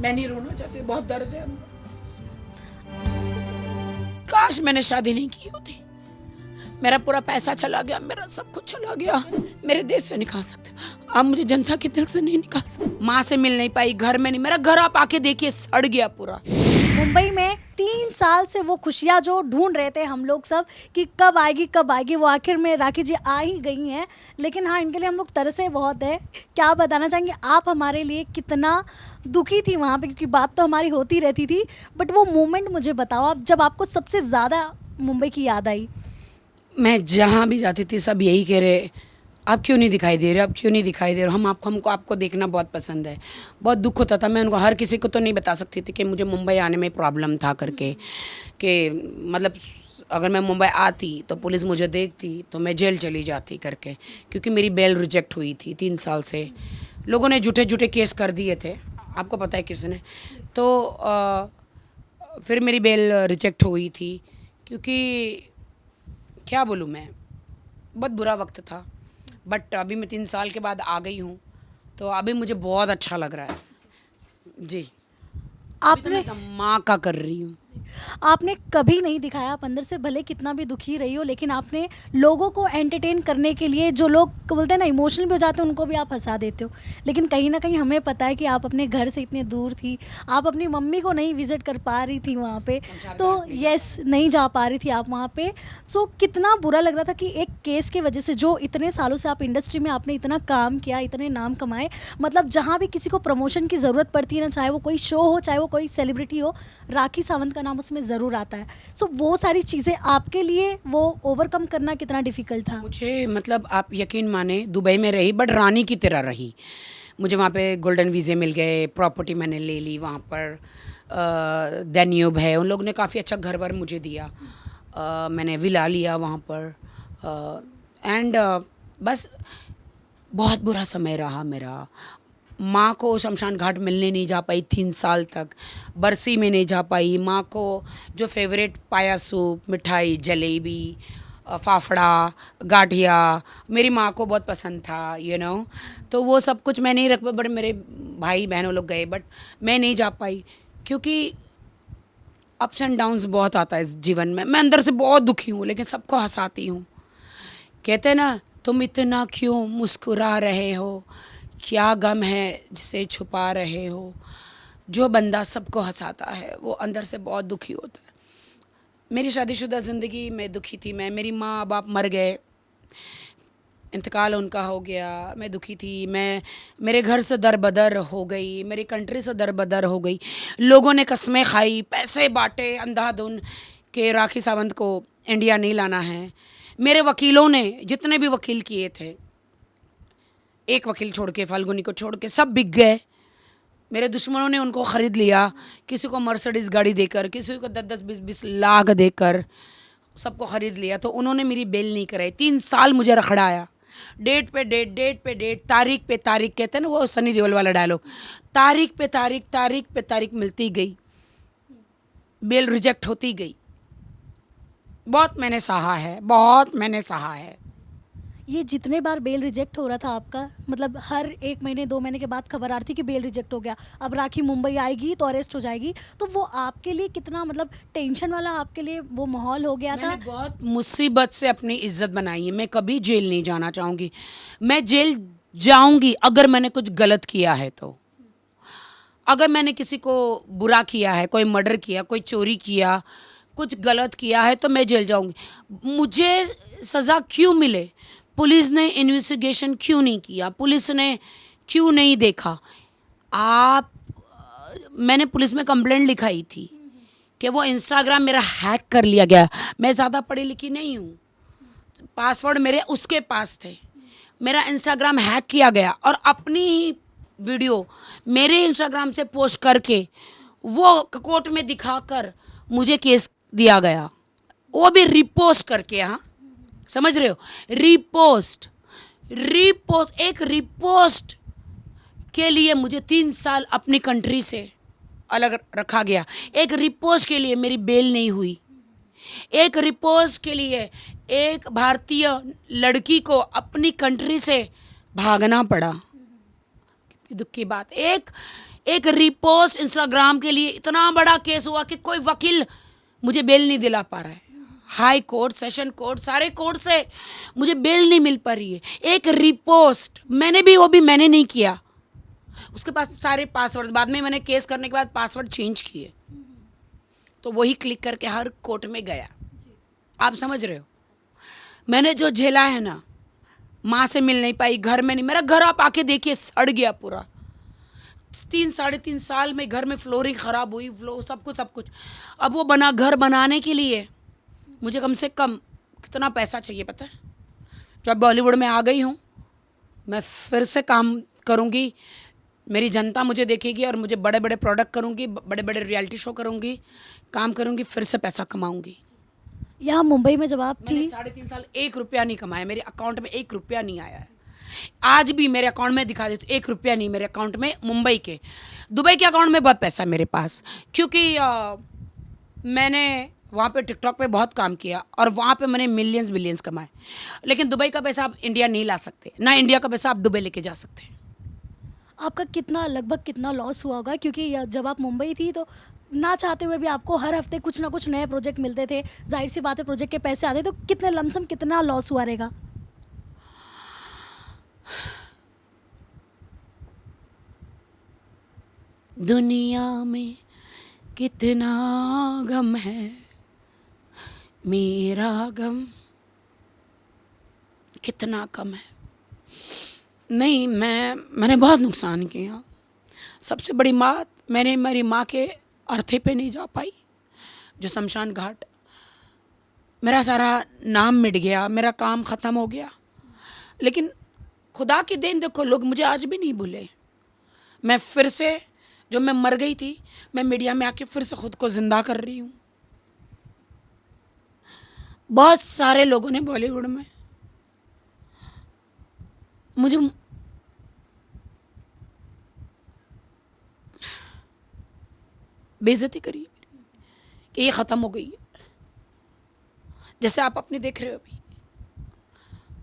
मैं नहीं रोना चाहती, बहुत दर्द है अंदर। काश मैंने शादी नहीं की होती। मेरा पूरा पैसा चला गया, मेरा सब कुछ चला गया। मेरे देश से निकाल सकते, आप मुझे जनता के दिल से नहीं निकाल सकते। माँ से मिल नहीं पाई, घर में नहीं, मेरा घर आप आके देखिए सड़ गया पूरा। मुंबई में 3 साल से वो खुशियाँ जो ढूंढ रहे थे हम लोग सब कि कब आएगी, वो आखिर में राखी जी आ ही गई हैं। लेकिन हाँ, इनके लिए हम लोग तरसे बहुत है। क्या बताना चाहेंगे आप हमारे लिए, कितना दुखी थी वहाँ पे, क्योंकि बात तो हमारी होती रहती थी, बट वो मोमेंट मुझे बताओ आप, जब आपको सबसे ज़्यादा मुंबई की याद आई। मैं जहाँ भी जाती थी सब यही कह रहे, आप क्यों नहीं दिखाई दे रहे, आप क्यों नहीं दिखाई दे रहे। हमको आपको देखना बहुत पसंद है। बहुत दुख होता था। मैं उनको हर किसी को तो नहीं बता सकती थी कि मुझे मुंबई आने में प्रॉब्लम था करके, कि मतलब अगर मैं मुंबई आती तो पुलिस मुझे देखती तो मैं जेल चली जाती करके, क्योंकि मेरी बेल रिजेक्ट हुई थी 3 साल से। लोगों ने झूठे झूठे केस कर दिए थे, आपको पता है किसने। तो फिर मेरी बेल रिजेक्ट हुई थी, क्योंकि क्या बोलूँ मैं, बहुत बुरा वक्त था। बट अभी मैं 3 साल के बाद आ गई हूँ, तो अभी मुझे बहुत अच्छा लग रहा है जी। अभी तो मैं धमाका कर रही हूँ। आपने कभी नहीं दिखाया, आप अंदर से भले कितना भी दुखी रही हो, लेकिन आपने लोगों को एंटरटेन करने के लिए, जो लोग बोलते हैं ना इमोशनल भी हो जाते हैं, उनको भी आप हंसा देते हो। लेकिन कहीं ना कहीं हमें पता है कि आप अपने घर से इतने दूर थी, आप अपनी मम्मी को नहीं विजिट कर पा रही थी वहाँ पे, तो यस नहीं जा पा रही थी आप वहाँ पे। सो कितना बुरा लग रहा था कि एक केस की वजह से, जो इतने सालों से आप इंडस्ट्री में आपने इतना काम किया, इतने नाम कमाए, मतलब जहाँ भी किसी को प्रमोशन की ज़रूरत पड़ती है ना, चाहे वो कोई शो हो, चाहे वो कोई सेलिब्रिटी हो, राखी सावंत का नाम उसमें ज़रूर आता है। सो वो सारी चीज़ें आपके लिए वो ओवरकम करना कितना डिफ़िकल्ट था? मुझे मतलब आप यकीन माने, दुबई में रही बट रानी की तरह रही। मुझे वहाँ पे गोल्डन वीज़े मिल गए, प्रॉपर्टी मैंने ले ली वहाँ पर। दैन्यूब है, उन लोगों ने काफ़ी अच्छा घर वर मुझे दिया। मैंने विला लिया वहाँ पर। एंड बस बहुत बुरा समय रहा मेरा। माँ को शमशान घाट मिलने नहीं जा पाई 3 साल तक, बरसी में नहीं जा पाई। माँ को जो फेवरेट पाया सूप, मिठाई, जलेबी, फाफड़ा, गाठिया मेरी माँ को बहुत पसंद था, तो वो सब कुछ मैं नहीं रख पाई। बट मेरे भाई बहनों लोग गए, बट मैं नहीं जा पाई, क्योंकि अप्स एंड डाउन्स बहुत आता है इस जीवन में। मैं अंदर से बहुत दुखी हूँ, लेकिन सबको हंसाती हूँ। कहते हैं ना, तुम इतना क्यों मुस्कुरा रहे हो, क्या गम है जिसे छुपा रहे हो। जो बंदा सबको हंसाता है वो अंदर से बहुत दुखी होता है। मेरी शादीशुदा ज़िंदगी में दुखी थी मैं। मेरी माँ बाप मर गए, इंतकाल उनका हो गया, मैं दुखी थी। मैं मेरे घर से दरबदर हो गई, मेरी कंट्री से दरबदर हो गई। लोगों ने कस्में खाई, पैसे बांटे अंधाधुन के राखी सावंत को इंडिया नहीं लाना है। मेरे वकीलों ने जितने भी वकील किए थे, एक वकील छोड़ के, फाल्गुनी को छोड़ के, सब बिक गए। मेरे दुश्मनों ने उनको ख़रीद लिया, किसी को मर्सिडीज़ गाड़ी देकर, किसी को 10-10, 20-20 लाख देकर सबको ख़रीद लिया। तो उन्होंने मेरी बेल नहीं कराई। 3 साल मुझे रखड़ाया, डेट पे डेट, डेट पे डेट, तारीख पे तारीख। कहते हैं ना वो सनी देओल वाला डायलॉग, तारीख पे तारीख, तारीख पे तारीख मिलती गई, बेल रिजेक्ट होती गई। बहुत मैंने सहा है, बहुत मैंने सहा है। ये जितने बार बेल रिजेक्ट हो रहा था आपका, मतलब हर 1 महीने 2 महीने के बाद खबर आ रही थी कि बेल रिजेक्ट हो गया, अब राखी मुंबई आएगी तो अरेस्ट हो जाएगी, तो वो आपके लिए कितना मतलब टेंशन वाला आपके लिए वो माहौल हो गया था? मैंने बहुत मुसीबत से अपनी इज्जत बनाई है। मैं कभी जेल नहीं जाना चाहूँगी। मैं जेल जाऊँगी अगर मैंने कुछ गलत किया है तो। अगर मैंने किसी को बुरा किया है, कोई मर्डर किया, कोई चोरी किया, कुछ गलत किया है, तो मैं जेल जाऊँगी। मुझे सज़ा क्यों मिले, पुलिस ने इन्वेस्टिगेशन क्यों नहीं किया, पुलिस ने क्यों नहीं देखा। मैंने पुलिस में कंप्लेंट लिखाई थी कि वो इंस्टाग्राम मेरा हैक कर लिया गया। मैं ज़्यादा पढ़ी लिखी नहीं हूँ, पासवर्ड मेरे उसके पास थे, मेरा इंस्टाग्राम हैक किया गया और अपनी ही वीडियो मेरे इंस्टाग्राम से पोस्ट करके वो कोर्ट में दिखाकर मुझे केस दिया गया, वो भी रिपोस्ट करके। हाँ, समझ रहे हो, रिपोस्ट एक रिपोस्ट के लिए मुझे 3 साल अपनी कंट्री से अलग रखा गया। एक रिपोस्ट के लिए मेरी बेल नहीं हुई। एक रिपोस्ट के लिए एक भारतीय लड़की को अपनी कंट्री से भागना पड़ा। कितनी दुख की बात। एक रिपोस्ट इंस्टाग्राम के लिए इतना बड़ा केस हुआ कि कोई वकील मुझे बेल नहीं दिला पा रहा है। हाई कोर्ट, सेशन कोर्ट, सारे कोर्ट से मुझे बेल नहीं मिल पा रही है। एक रिपोस्ट वो भी मैंने नहीं किया। उसके पास सारे पासवर्ड, बाद में मैंने केस करने के बाद पासवर्ड चेंज किए, तो वही क्लिक करके हर कोर्ट में गया। आप समझ रहे हो मैंने जो झेला है ना, माँ से मिल नहीं पाई, घर में नहीं, मेरा घर आप आके देखिए सड़ गया पूरा। 3-3.5 साल में घर में फ्लोरिंग ख़राब हुई, सब कुछ। अब वो घर बनाने के लिए मुझे कम से कम कितना पैसा चाहिए पता है? जब बॉलीवुड में आ गई हूँ, मैं फिर से काम करूँगी, मेरी जनता मुझे देखेगी और मुझे बड़े बड़े प्रोडक्ट करूँगी, बड़े बड़े रियलिटी शो करूँगी, काम करूँगी, फिर से पैसा कमाऊँगी। यहाँ मुंबई में जब आप थी, 3.5 साल 1 रुपया नहीं कमाया, मेरे अकाउंट में 1 रुपया नहीं आया है। आज भी मेरे अकाउंट में दिखा देती हूँ, 1 रुपया नहीं मेरे अकाउंट में। मुंबई के, दुबई के अकाउंट में बहुत पैसा है मेरे पास, क्योंकि मैंने वहाँ पे टिकटॉक पे बहुत काम किया और वहाँ पे मैंने मिलियंस बिलियंस कमाए। लेकिन दुबई का पैसा आप इंडिया नहीं ला सकते, ना इंडिया का पैसा आप दुबई लेके जा सकते हैं। आपका लगभग कितना लॉस हुआ होगा? क्योंकि जब आप मुंबई थी तो ना चाहते हुए भी आपको हर हफ्ते कुछ ना कुछ नए प्रोजेक्ट मिलते थे, जाहिर सी बात है प्रोजेक्ट के पैसे आते, तो कितने लमसम कितना लॉस हुआ रहेगा? दुनिया में कितना गम है, मेरा गम कितना कम है। नहीं, मैंने बहुत नुकसान किया। सबसे बड़ी बात, मैंने मेरी माँ के अर्थी पे नहीं जा पाई, जो शमशान घाट। मेरा सारा नाम मिट गया, मेरा काम ख़त्म हो गया। लेकिन खुदा की देन देखो, लोग मुझे आज भी नहीं भूले। मैं फिर से, जो मैं मर गई थी, मैं मीडिया में आके फिर से खुद को ज़िंदा कर रही हूँ। बहुत सारे लोगों ने बॉलीवुड में मुझे बेइज्जती करी है कि ये ख़त्म हो गई है। जैसे आप अपने देख रहे हो अभी,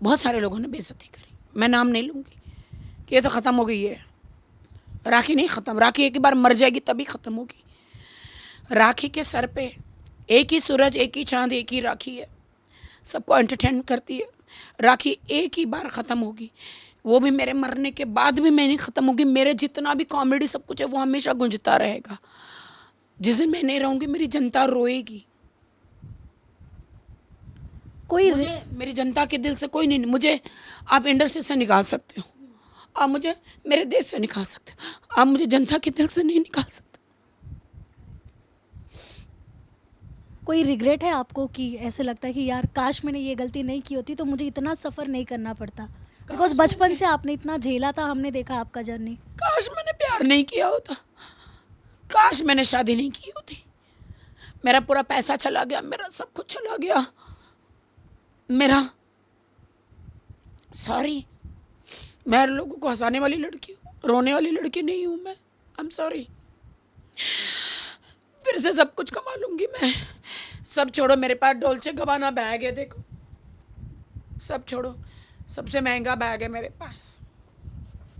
बहुत सारे लोगों ने बेइज्जती करी। मैं नाम नहीं लूँगी कि ये तो ख़त्म हो गई है। राखी नहीं ख़त्म, राखी एक ही बार मर जाएगी तभी ख़त्म होगी। राखी के सर पे एक ही सूरज, एक ही चाँद, एक ही राखी है, सबको एंटरटेन करती है। राखी एक ही बार ख़त्म होगी, वो भी मेरे मरने के बाद भी मैं नहीं ख़त्म होगी। मेरे जितना भी कॉमेडी सब कुछ है वो हमेशा गूंजता रहेगा। जिस दिन मैं नहीं रहूँगी मेरी जनता रोएगी। मेरी जनता के दिल से कोई नहीं, मुझे आप इंडस्ट्री से निकाल सकते हो, आप मुझे मेरे देश से निकाल सकते हो, आप मुझे जनता के दिल से नहीं निकाल सकते। कोई रिग्रेट है आपको कि ऐसे लगता है कि यार काश मैंने ये गलती नहीं की होती तो मुझे इतना सफ़र नहीं करना पड़ता? बिकॉज बचपन से आपने इतना झेला था, हमने देखा आपका जर्नी। काश मैंने प्यार नहीं किया होता, काश मैंने शादी नहीं की होती। मेरा पूरा पैसा चला गया, मेरा सब कुछ चला गया। मेरा सॉरी, मैं लोगों को हंसाने वाली लड़की हूँ, रोने वाली लड़की नहीं हूँ मैं। I am sorry. फिर से सब कुछ कमा लूँगी मैं। सब छोड़ो, मेरे पास डोल्चे गबाना बैग है, देखो, सब छोड़ो, सबसे महंगा बैग है मेरे पास।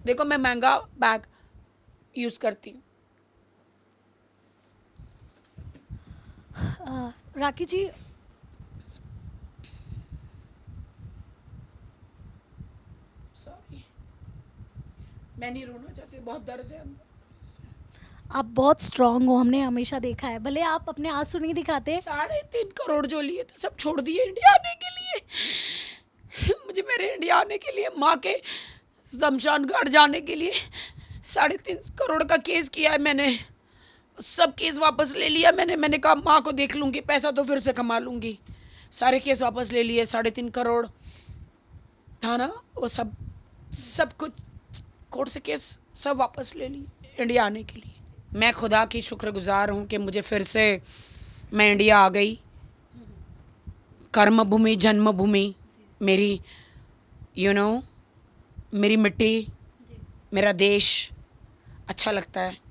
देखो, मैं महंगा बैग यूज़ करती हूँ। राखी जी, सॉरी, मैं नहीं रोना चाहती, बहुत दर्द है अंदर। आप बहुत स्ट्रांग हो, हमने हमेशा देखा है। भले आप अपने आंसू नहीं दिखाते। 3.5 करोड़ जो लिए थे सब छोड़ दिए इंडिया आने के लिए। मुझे मेरे इंडिया आने के लिए, माँ के शमशान घाट जाने के लिए 3.5 करोड़ का केस किया है मैंने। सब केस वापस ले लिया मैंने कहा माँ को देख लूँगी, पैसा तो फिर से कमा लूँगी। सारे केस वापस ले लिए, 3.5 करोड़ था ना, वो सब कुछ कोर्ट से केस सब वापस ले लिए इंडिया आने के लिए। मैं खुदा की शुक्रगुजार हूँ कि मुझे फिर से, मैं इंडिया आ गई। कर्म भूमि, जन्मभूमि मेरी, मेरी मिट्टी, मेरा देश अच्छा लगता है।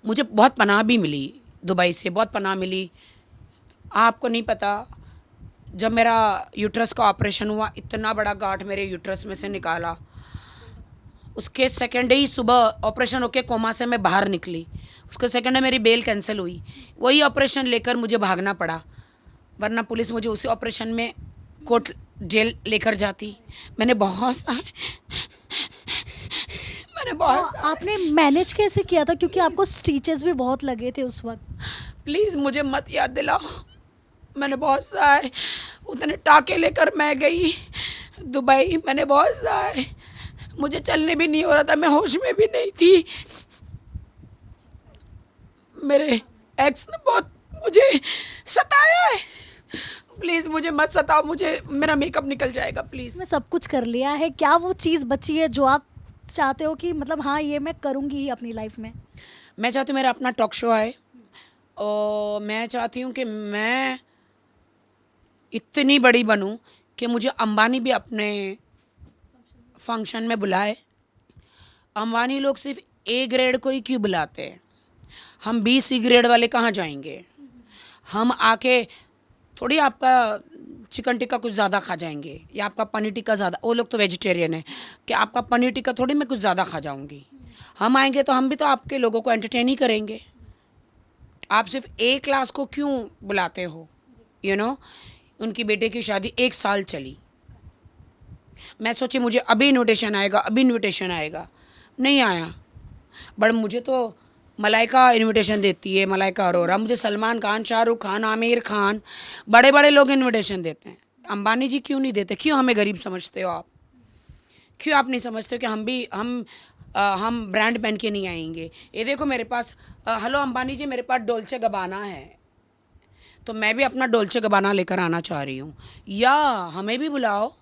मुझे बहुत पनाह भी मिली, दुबई से बहुत पनाह मिली। आपको नहीं पता, जब मेरा यूट्रस का ऑपरेशन हुआ, इतना बड़ा गांठ मेरे यूट्रस में से निकाला। उसके सेकंड डे ही सुबह ऑपरेशन होके कोमा से मैं बाहर निकली। उसके सेकंड डे मेरी बेल कैंसिल हुई, वही ऑपरेशन लेकर मुझे भागना पड़ा, वरना पुलिस मुझे उसी ऑपरेशन में कोर्ट जेल लेकर जाती। मैंने बहुत आपने मैनेज कैसे किया था, क्योंकि आपको स्टिचेस भी बहुत लगे थे उस वक्त? प्लीज़ मुझे मत याद दिलाओ, मैंने बहुत सहाय, उतने टाके लेकर मैं गई दुबई, मैंने बहुत सहाय, मुझे चलने भी नहीं हो रहा था, मैं होश में भी नहीं थी। मेरे एक्स ने बहुत मुझे सताया है, प्लीज़ मुझे मत सताओ, मुझे मेरा मेकअप निकल जाएगा प्लीज़। मैं सब कुछ कर लिया है, क्या वो चीज़ बची है जो आप चाहते हो कि मतलब हाँ ये मैं करूँगी ही अपनी लाइफ में? मैं चाहती हूँ मेरा अपना टॉक शो आए, और मैं चाहती हूँ कि मैं इतनी बड़ी बनूँ कि मुझे अंबानी भी अपने फंक्शन में बुलाए। अंबानी लोग सिर्फ ए ग्रेड को ही क्यों बुलाते हैं, हम बी सी ग्रेड वाले कहाँ जाएंगे? हम आके थोड़ी आपका चिकन टिक्का कुछ ज़्यादा खा जाएंगे या आपका पनीर टिक्का ज़्यादा, वो लोग तो वेजिटेरियन है, कि आपका पनीर टिक्का थोड़ी मैं कुछ ज़्यादा खा जाऊंगी। हम आएंगे तो हम भी तो आपके लोगों को एंटरटेन ही करेंगे। आप सिर्फ ए क्लास को क्यों बुलाते हो? यू नो, उनकी बेटे की शादी 1 साल चली, मैं सोची मुझे अभी इन्विटेशन आएगा, अभी इन्विटेशन आएगा, नहीं आया। बट मुझे तो मलाइका इनविटेशन देती है, मलाइका अरोरा, मुझे सलमान खान, शाहरुख खान, आमिर खान, बड़े बड़े लोग इनविटेशन देते हैं। अंबानी जी क्यों नहीं देते? क्यों हमें गरीब समझते हो आप? क्यों आप नहीं समझते हो कि हम भी हम ब्रांड पहन के नहीं आएंगे? ये देखो मेरे पास, हेलो अंबानी जी, मेरे पास डोल्चे गबाना है, तो मैं भी अपना डोल्चे गबाना लेकर आना चाह रही हूँ। या हमें भी बुलाओ,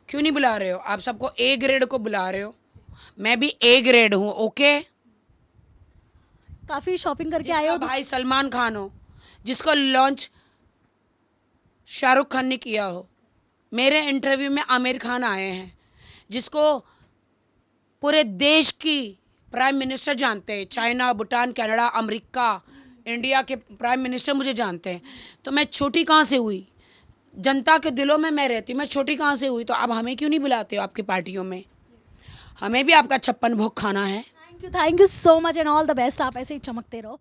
क्यों नहीं बुला रहे हो? आप सबको ए ग्रेड को बुला रहे हो, मैं भी ए ग्रेड हूँ, ओके? काफ़ी शॉपिंग करके आए हो जिसका भाई सलमान खान हो, जिसको लॉन्च शाहरुख खान ने किया हो, मेरे इंटरव्यू में आमिर खान आए हैं, जिसको पूरे देश की प्राइम मिनिस्टर जानते हैं, China, Bhutan, Canada, America, India के प्राइम मिनिस्टर मुझे जानते हैं। तो मैं छोटी कहाँ से हुई? जनता के दिलों में मैं रहती हूँ, मैं छोटी कहाँ से हुई? तो आप हमें क्यों नहीं बुलाते हो आपकी पार्टियों में? हमें भी आपका 56 भोग खाना है। Thank you so much and all the best, आप ऐसे ही चमकते रहो।